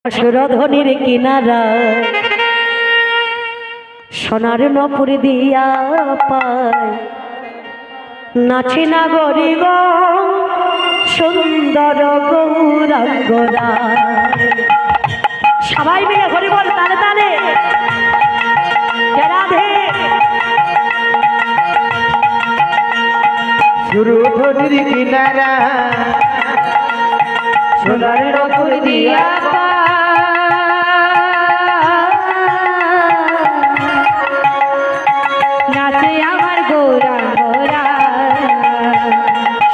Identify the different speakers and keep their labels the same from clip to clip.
Speaker 1: সুরধ্বনির কিনারা সোনার নপুর দিয়া পায় নাচি না গরি গো সুন্দর গৌরাঙ্গরা। সবাই মিলে হরি বল তালে তালে রাধে।
Speaker 2: সুরধ্বনির কিনারা সোনার নপুর দিয়া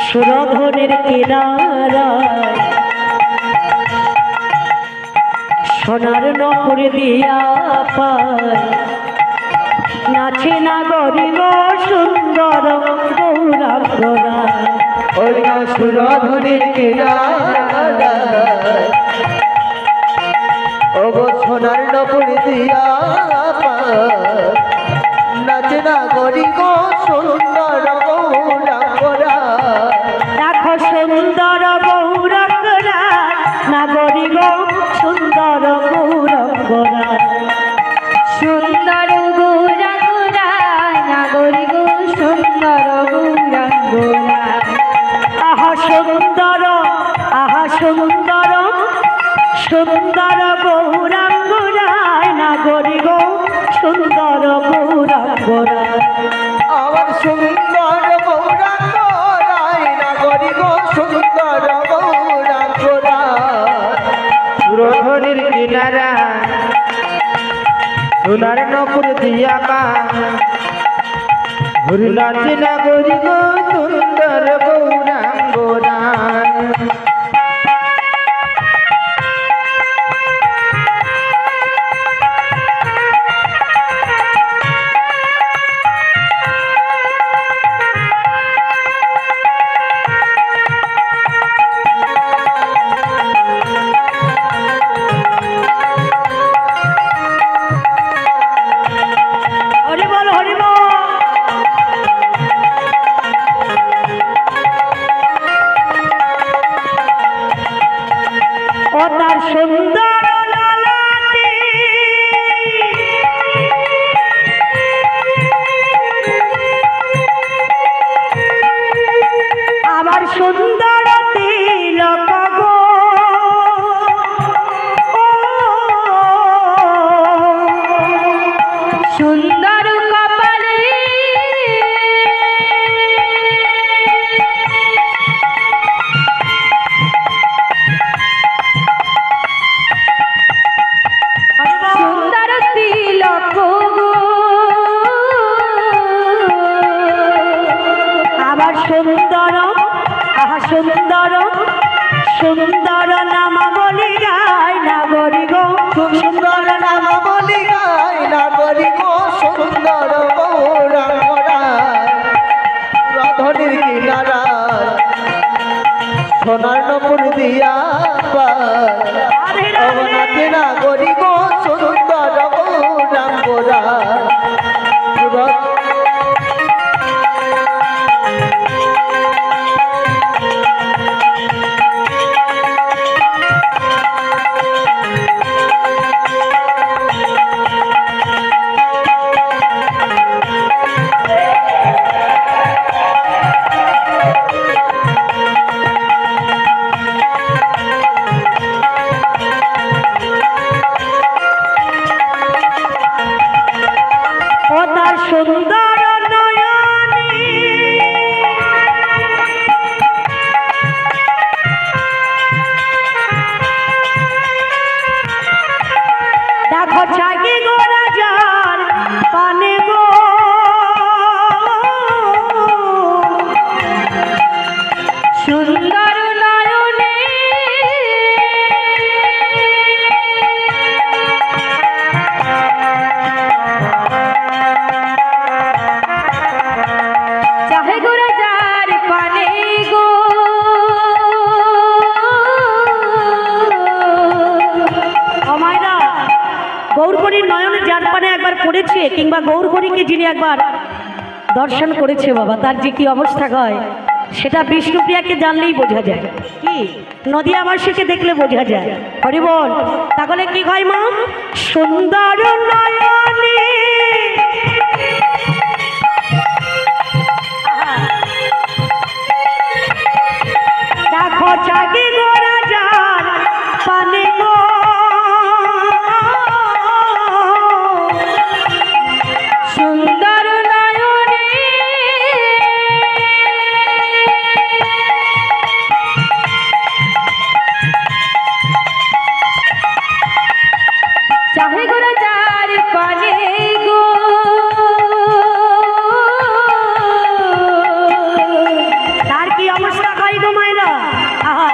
Speaker 1: সুরধ্বনির কিনারা সোনার নপুর দিয়া পায় নাচে না গরি গো সুন্দর গৌরাঙ্গরা।
Speaker 2: ওই সুরধ্বনির কিনারা ও গো সোনার নপুর দিয়া নাচে না গরি গো সুন্দর গৌরাঙ্গরা।
Speaker 1: দেখো সুন্দর গৌরাঙ্গরা না গরি গো সুন্দর গৌরাঙ্গরা।
Speaker 3: সুন্দর গৌরাঙ্গরা নাগরি গো সুন্দর গৌরাঙ্গরা।
Speaker 1: আহা সুন্দর আহা সুন্দর সুন্দর গৌরাঙ্গরা নাগরি গো সুন্দর গৌরাঙ্গরা।
Speaker 2: আমার সুন্দর গৌরাঙ্গরাই নাগরি গো সুন্দর গৌরাঙ্গরা। সুরধ্বনির কিনারা সোনার নপুর দিয়া ঘুরি নাচি নাগরি গো সুন্দর গৌরাঙ্গরা।
Speaker 1: তার সুন্দর লালাটি আমার সুন্দর তিলক গো
Speaker 3: সুন্দর কপালে সুন্দর তিলক গো
Speaker 1: আবার সুন্দর আহা সুন্দর সুন্দর নাম বলি গায় নাগরি গো
Speaker 2: সুন্দর নাম বলি গায় নাগরি গো সুন্দর গৌরাঙ্গরা। সুরধ্বনির কিনারা সোনার নপুর দিয়া নাচে নাগরি গো সুন্দর গৌরাঙ্গরা।
Speaker 1: ও তার সুন্দর নয়নী দেখো চাকি গো রাজার পানে গো
Speaker 3: সুন্দর নয়নে চাহে গো রাজার পানে গো
Speaker 1: আমায়রা গৌরকরীর নয়নে যার পানে একবার পড়েছে কিংবা গৌরকরীকে যিনি একবার দর্শন করেছে বাবা তার যে কি অবস্থা হয় সেটা বিষ্ণুপ্রিয়াকে জানলেই বোঝা যায়। কি নদিয়াবাসীকে দেখলে বোঝা যায়। হরি বল। তাহলে কি হয় মা? সুন্দর নয়নে দেখো চাকি গোরা যার পানে গো,
Speaker 3: সুন্দর নয়নে চাহে গোরা যার পানে গো,
Speaker 1: তার কি অবস্থা হয় গো মায়েরা? আহা,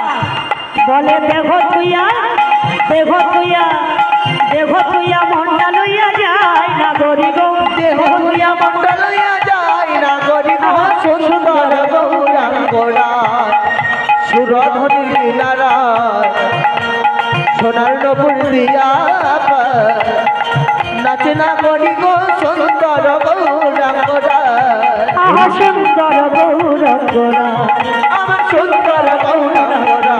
Speaker 1: বলে দেখো তুইয়া দেখো তুইয়া দেখো তুইয়া মনটা লইয়া যায় না গরি গো,
Speaker 2: দেহ তুইয়া মন্ডল লইয়া যায় না গরি গো সুন্দর গৌরাঙ্গরা সুরধনী নারায় সোনার নপুর দিয়া নাচে না গরি গো সুন্দর গৌরাঙ্গরা
Speaker 1: আহা সুন্দর গৌরঙ্গরা।
Speaker 2: আমার সুন্দর গৌরাঙ্গরা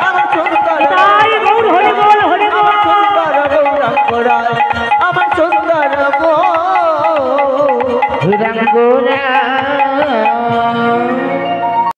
Speaker 2: আমার সুন্দর
Speaker 1: তাই গৌর হরি বল হরি বল।
Speaker 2: সুন্দর গৌরাঙ্গরা আমার সুন্দর গৌরাঙ্গরা